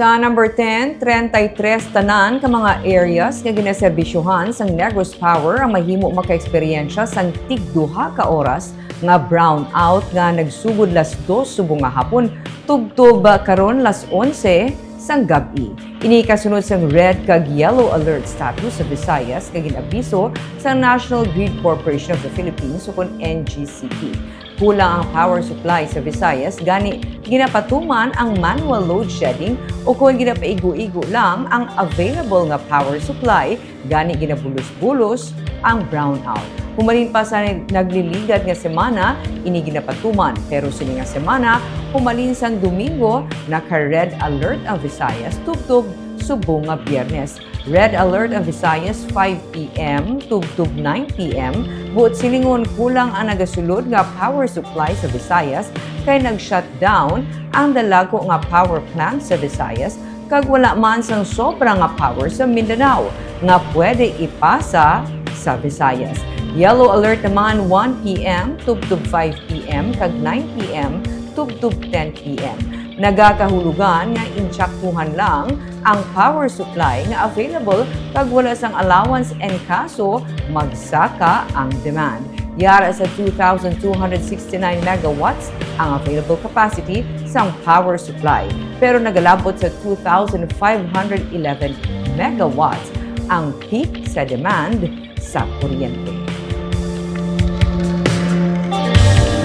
Sa number 10, 33 tanan ka mga areas nga ginaserbisyohan sang Negros Power ang mahimo maka-eksperyensya sang tig-duha ka oras nga brownout nga nagsugod las 2 subong nga hapon tubtob karon las 11 sang gabi. Ini kasunod sang red kag yellow alert status sa Visayas nga ginabiso sa National Grid Corporation of the Philippines ukon NGCP. Kulang ang power supply sa Visayas, gani ginapatuman ang manual load shedding o kung ginapaigo-igo lang ang available nga power supply, gani ginabulos-bulos ang brownout. Humalin pa sa nagliligat nga semana, ini ginapatuman. Pero sini nga semana, humalin sang Domingo, naka-red alert ang Visayas, tubtub subong nga Biyernes. Red alert ang Visayas 5 p.m. tubtub 9 p.m. Buot silingon kulang ang nagasulod nga power supply sa Visayas kay nag-shutdown ang dalago nga power plant sa Visayas kag wala man sang sobra nga power sa Mindanao nga pwede ipasa sa Visayas. Yellow alert naman 1 p.m. tubtub 5 p.m. kag 9 p.m. tubtub 10 p.m. Nagakahulugan nga intsaktuhan lang ang power supply nga available kag wala sang allowance and kaso magsaka ang demand. Yara sa 2,269 megawatts ang available capacity sang power supply pero nagalabot sa 2,511 megawatts ang peak sa demand sa kuryente.